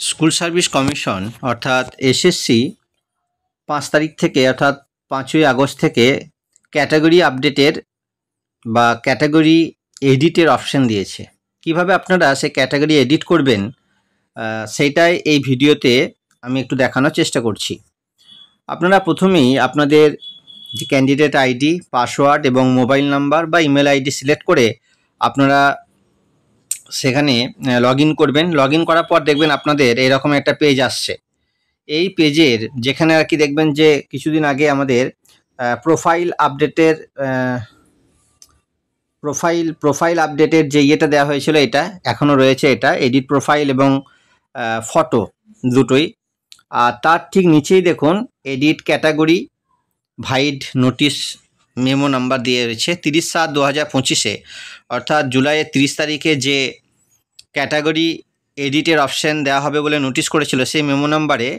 School service commission অর্থাৎ SSC 5 তারিখ থেকে অর্থাৎ 5ই আগস্ট থেকে ক্যাটাগরি আপডেটের বা ক্যাটাগরি এডিটের অপশন দিয়েছে। কিভাবে আপনারা সেই ক্যাটাগরি এডিট করবেন সেইটাই এই ভিডিওতে আমি একটু দেখানোর চেষ্টা করছি। আপনারা প্রথমেই আপনাদের যে ক্যান্ডিডেট আইডি, পাসওয়ার্ড এবং মোবাইল নাম্বার বা ইমেল আইডি সিলেক্ট করে আপনারা সেখানে লগ ইন করবেন। লগ ইন করার পর দেখবেন আপনাদের এরকম একটা পেজ আসছে। এই পেজের যেখানে আর কি দেখবেন যে কিছুদিন আগে আমাদের প্রোফাইল আপডেটের যে ইয়েটা দেওয়া হয়েছিল, এটা এখনও রয়েছে। এটা এডিট প্রোফাইল এবং ফটো দুটোই। আর তার ঠিক নিচেই দেখুন edit category vide notice memo number দিয়ে রয়েছে 30/7/2025 অর্থাৎ জুলাইয়ের 30 তারিখে যে ক্যাটাগরি এডিটের অপশান দেওয়া হবে বলে নোটিশ করেছিল, সেই মেমো নাম্বারে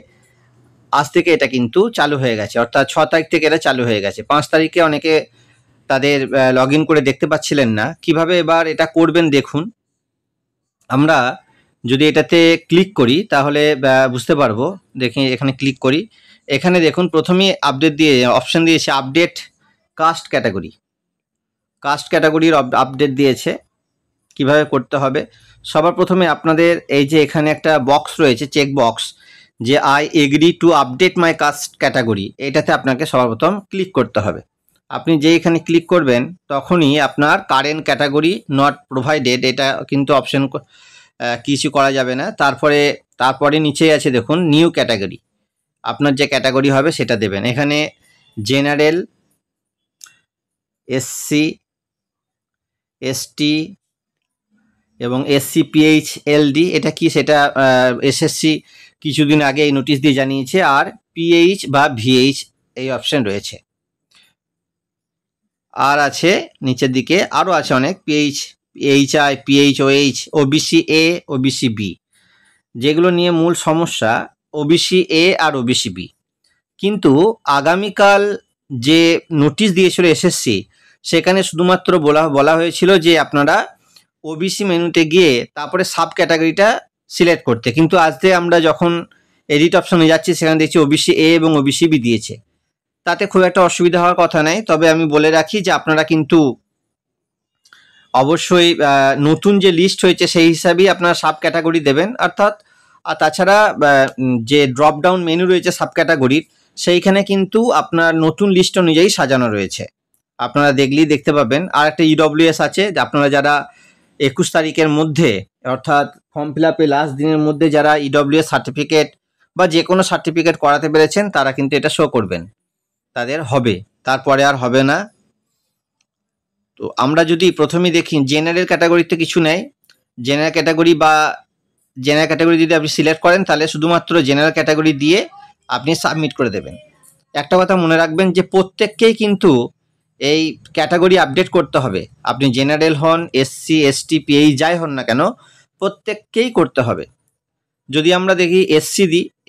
আজ থেকে এটা কিন্তু চালু হয়ে গেছে। অর্থাৎ 6 তারিখ থেকে এটা চালু হয়ে গেছে। 5 তারিখে অনেকে তাদের লগ ইন করে দেখতে পাচ্ছিলেন না। কিভাবে এবার এটা করবেন দেখুন। আমরা যদি এটাতে ক্লিক করি তাহলে বুঝতে পারবো। দেখি এখানে ক্লিক করি। এখানে দেখুন প্রথমেই আপডেট দিয়ে অপশান দিয়েছে আপডেট কাস্ট ক্যাটাগরির আপডেট দিয়েছে। কিভাবে করতে হবে, সবার প্রথমে আপনাদের এই যে এখানে একটা বক্স রয়েছে, চেক বক্স, যে I agree to update my caste category, এটাতে আপনাকে সর্বপ্রথম ক্লিক করতে হবে। আপনি যে এখানে ক্লিক করবেন তখনই আপনার কারেন্ট ক্যাটাগরি নট প্রোভাইডেড, এটা কিন্তু অপশন কিছু করা যাবে না। তারপরে নিচেই আছে দেখুন নিউ ক্যাটাগরি, আপনার যে ক্যাটাগরি হবে সেটা দেবেন। এখানে জেনারেল, এসসি, এসটি এবং এসসি পিএইচ-এলডি, এটা কি সেটা এসএসসি কিছুদিন আগে এই নোটিশ দিয়ে জানিয়েছে। আর পিএইচ বা ভিএইচ এই অপশন রয়েছে। আর আছে নিচের দিকে আরও আছে অনেক, PH, HI, PHOH, OBC A, OBC B, যেগুলো নিয়ে মূল সমস্যা ওবিসি এ আর ওবিসি বি। কিন্তু আগামীকাল যে নোটিশ দিয়েছিল এসএসসি, সেখানে শুধুমাত্র বলা হয়েছিল যে আপনারা ওবিসি মেনুতে গিয়ে তারপরে সাব ক্যাটাগরিটা সিলেক্ট করতে। কিন্তু আজকে আমরা যখন এডিট অপশনে যাচ্ছি সেখানে দেখছি ওবিসি এ এবং ওবিসি বি দিয়েছে। তাতে খুব একটা অসুবিধা হওয়ার কথা নেই। তবে আমি বলে রাখি যে আপনারা কিন্তু অবশ্যই নতুন যে লিস্ট হয়েছে সেই হিসাবেই আপনারা সাব ক্যাটাগরি দেবেন। অর্থাৎ আর তাছাড়া যে ড্রপ ডাউন মেনু রয়েছে সাব ক্যাটাগরির, সেইখানে কিন্তু আপনার নতুন লিস্ট অনুযায়ী সাজানো রয়েছে, আপনারা দেখলেই দেখতে পাবেন। আর একটা ইডব্লিউএস আছে, আপনারা যারা 21 তারিখের মধ্যে অর্থাৎ ফর্ম ফিল আপে লাস্ট দিনের মধ্যে যারা ইডব্লিউএস সার্টিফিকেট বা যে কোনো সার্টিফিকেট করাতে পেরেছেন তারা কিন্তু এটা শো করবেন, তাদের হবে, তারপরে আর হবে না। তো আমরা যদি প্রথমেই দেখি জেনারেল ক্যাটাগরিতে কিছু নেই। জেনারেল ক্যাটাগরি যদি আপনি সিলেক্ট করেন তাহলে শুধুমাত্র জেনারেল ক্যাটাগরি দিয়ে আপনি সাবমিট করে দেবেন। একটা কথা মনে রাখবেন যে প্রত্যেককেই কিন্তু এই ক্যাটাগরি আপডেট করতে হবে। আপনি জেনারেল হন, এসসি, এসটি, পিএইচ যাই হন না কেন, প্রত্যেককেই করতে হবে। যদি আমরা দেখি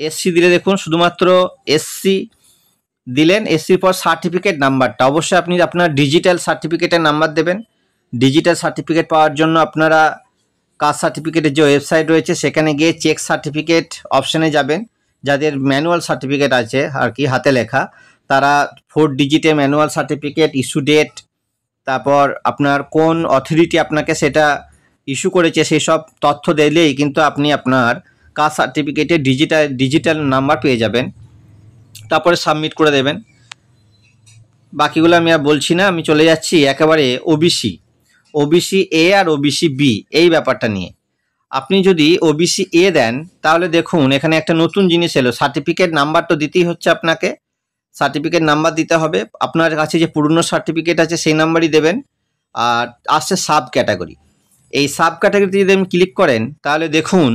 এসসি দিলে দেখুন শুধুমাত্র এসসি দিলেন, এসসির পর সার্টিফিকেট নাম্বারটা অবশ্যই আপনি আপনার ডিজিটাল সার্টিফিকেটের নাম্বার দেবেন। ডিজিটাল সার্টিফিকেট পাওয়ার জন্য আপনারা কাস্ট সার্টিফিকেটের যে ওয়েবসাইট রয়েছে সেখানে গিয়ে চেক সার্টিফিকেট অপশানে যাবেন। যাদের ম্যানুয়াল সার্টিফিকেট আছে আর কি হাতে লেখা, তারা 4 ডিজিটে ম্যানুয়াল সার্টিফিকেট, ইস্যু ডেট, তারপর আপনার কোন অথরিটি আপনাকে সেটা ইস্যু করেছে সেই সব তথ্য দিলেই কিন্তু আপনি আপনার কাস্ট সার্টিফিকেটের ডিজিটাল নাম্বার পেয়ে যাবেন। তারপরে সাবমিট করে দেবেন। বাকিগুলো আমি আর বলছি না, আমি চলে যাচ্ছি একেবারে ওবিসি এ আর ওবিসি বি এই ব্যাপারটা নিয়ে। আপনি যদি ওবিসি এ দেন তাহলে দেখুন এখানে একটা নতুন জিনিস এলো, সার্টিফিকেট নাম্বার তো দিতেই হচ্ছে, আপনাকে সার্টিফিকেট নাম্বার দিতে হবে। আপনার কাছে যে পুরনো সার্টিফিকেট আছে সেই নাম্বারই দেবেন। আর আসছে সাব ক্যাটাগরি, এই সাব ক্যাটাগরিতে যদি আপনি ক্লিক করেন তাহলে দেখুন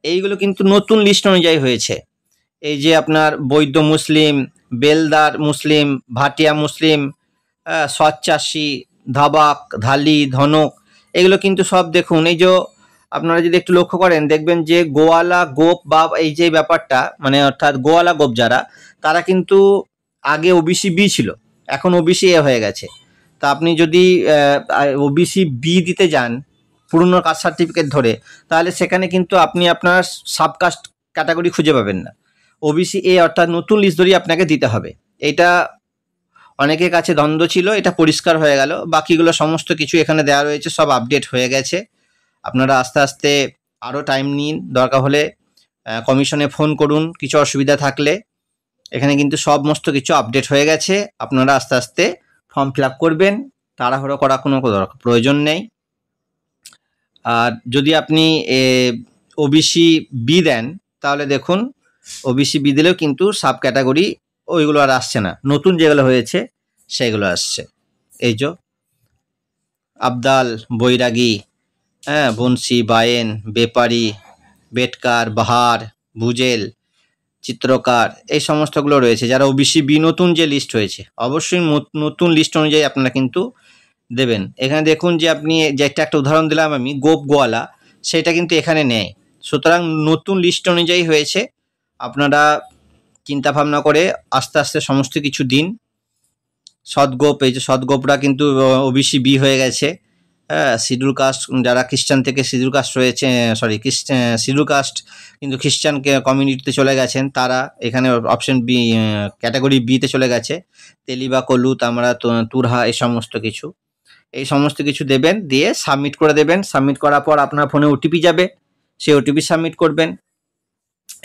এইগুলো কিন্তু নতুন লিস্ট অনুযায়ী হয়েছে। এই যে আপনার বৈদ্য মুসলিম, বেলদার মুসলিম, ভাটিয়া মুসলিম, সৎচাষী, ধাবাক, ধালি, ধনক, এগুলো কিন্তু সব দেখুন। এই যে আপনারা যদি একটু লক্ষ্য করেন দেখবেন যে গোয়ালা গোপ বা এই যে ব্যাপারটা, মানে অর্থাৎ গোয়ালা গোপ যারা, তারা কিন্তু আগে ওবিসি বি ছিল, এখন ওবিসি এ হয়ে গেছে। তা আপনি যদি ওবিসি বি দিতে যান পুরনো কাস্ট সার্টিফিকেট ধরে, তাহলে সেখানে কিন্তু আপনি আপনার সাবকাস্ট ক্যাটাগরি খুঁজে পাবেন না। ওবিসি এ অর্থাৎ নতুন লিস্ট ধরেই আপনাকে দিতে হবে। এটা অনেকের কাছে দ্বন্দ্ব ছিল, এটা পরিষ্কার হয়ে গেল। বাকিগুলো সমস্ত কিছু এখানে দেওয়া রয়েছে, সব আপডেট হয়ে গেছে। আপনারা আস্তে আস্তে আরও টাইম নিন, দরকার হলে কমিশনে ফোন করুন কিছু অসুবিধা থাকলে। এখানে কিন্তু সমস্ত কিছু আপডেট হয়ে গেছে, আপনারা আস্তে আস্তে ফর্ম ফিল আপ করবেন, তাড়াহুড়ো করার কোনো প্রয়োজন নেই। আর যদি আপনি ওবিসি বি দেন, তাহলে দেখুন ওবিসি বি দিলেও কিন্তু সাব ক্যাটাগরি ওইগুলো আর আসছে না, নতুন যেগুলো হয়েছে সেগুলো আসছে। এই যে আবদাল, বৈরাগী, হ্যাঁ, বংশী, বায়েন, বেপারি, বেটকার, বাহার, বুজেল, চিত্রকার, এই সমস্তগুলো রয়েছে যারা ওবিসি বি নতুন যে লিস্ট হয়েছে। অবশ্যই নতুন লিস্ট অনুযায়ী আপনারা কিন্তু দেবেন। এখানে দেখুন যে আপনি যে একটা উদাহরণ দিলাম আমি, গোপ গোয়ালা, সেটা কিন্তু এখানে নেই। সুতরাং নতুন লিস্ট অনুযায়ী হয়েছে, আপনারা চিন্তা ভাবনা করে আস্তে আস্তে সমস্ত কিছু দিন। সদগোপ, এই যে সদগোপরা কিন্তু ওবিসি বি হয়ে গেছে। হ্যাঁ, শিডিউল কাস্ট যারা খ্রিস্টান থেকে শিডিউল কাস্ট রয়েছে, শিডিউল কাস্ট কিন্তু খ্রিস্টান কমিউনিটিতে চলে গেছেন, তারা এখানে অপশন বি ক্যাটাগরি বিতে চলে গেছে। তেলিবা, কলু, তামরা, তুরহা, এই সমস্ত কিছু দেবেন, দিয়ে সাবমিট করে দেবেন। সাবমিট করার পর আপনার ফোনে ওটিপি যাবে, সেই ওটিপি সাবমিট করবেন।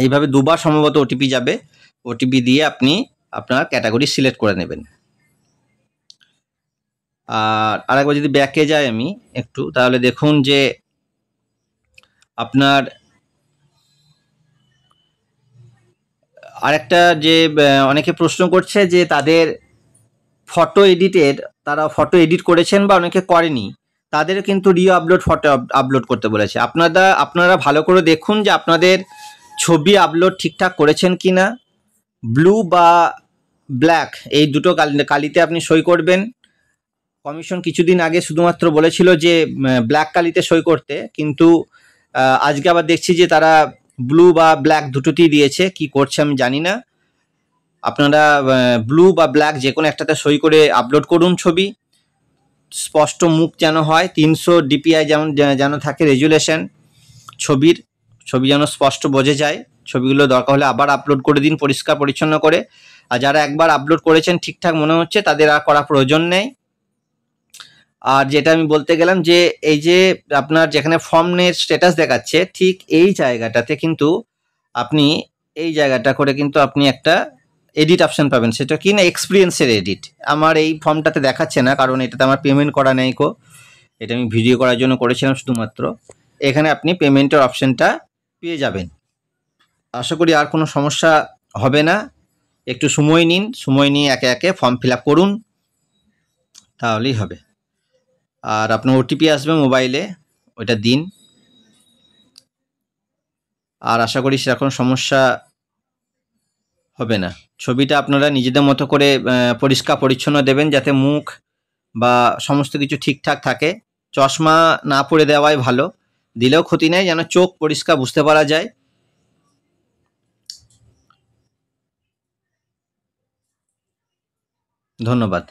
এইভাবে দুবার সম্ভবত ওটিপি যাবে, ওটিপি দিয়ে আপনি আপনার ক্যাটাগরি সিলেক্ট করে নেবেন। আর আরেকবার যদি ব্যাকে যাই আমি একটু, তাহলে দেখুন যে আপনার আরেকটা যে অনেকে প্রশ্ন করছে যে তাদের ফটো এডিটের, তারা ফটো এডিট করেছেন বা অনেকে করেনি, তাদের কিন্তু আপলোড ফটো আপলোড করতে বলেছে। আপনারা ভালো করে দেখুন যে আপনাদের ছবি আপলোড ঠিকঠাক করেছেন কি না। ব্লু বা ব্ল্যাক এই দুটো কালিতে আপনি সই করবেন। কমিশন কিছুদিন আগে শুধুমাত্র বলেছিল যে ব্ল্যাক কালিতে সই করতে, কিন্তু আজকে আবার দেখছি যে তারা ব্লু বা ব্ল্যাক দুটোতেই দিয়েছে। কি করছে আমি জানি না। আপনারা ব্লু বা ব্ল্যাক যে কোনো একটাতে সই করে আপলোড করুন ছবি। স্পষ্ট মুখ যেন হয়, 300 ডিপিআই যেন থাকে রেজুলেশন ছবি যেন স্পষ্ট বোঝা যায়। ছবিগুলো দরকার হলে আবার আপলোড করে দিন পরিষ্কার পরিচ্ছন্ন করে। আর যারা একবার আপলোড করেছেন ঠিকঠাক মনে হচ্ছে, তাদের আর করা প্রয়োজন নেই। আর যেটা আমি বলতে গেলাম যে এই যে আপনার যেখানে ফর্মের স্ট্যাটাস দেখাচ্ছে, ঠিক এই জায়গাটাতে কিন্তু আপনি এই জায়গাটা করে কিন্তু আপনি একটা এডিট অপশন পাবেন। সেটা কি না, এক্সপিরিয়েন্সের এডিট। আমার এই ফর্মটাতে দেখাচ্ছে না, কারণ এটাতে আমার পেমেন্ট করা নেই এটা আমি ভিডিও করার জন্য করেছিলাম শুধুমাত্র। এখানে আপনি পেমেন্টের অপশনটা পেয়ে যাবেন। আশা করি আর কোনো সমস্যা হবে না। একটু সময় নিন, সময় নিয়ে একে একে ফর্ম ফিল আপ করুন, তাহলেই হবে। আর আপনার ওটিপি আসবে মোবাইলে, ওইটা দিন। আর আশা করি সেরকম সমস্যা হবে না। ছবিটা আপনারা নিজেদের মতো করে পরিষ্কার পরিচ্ছন্ন দেবেন, যাতে মুখ বা সমস্ত কিছু ঠিকঠাক থাকে। চশমা না পরে দেওয়াই ভালো, দিলেও ক্ষতি নেই, যেন চোখ পরিষ্কার বুঝতে পারা যায়। ধন্যবাদ।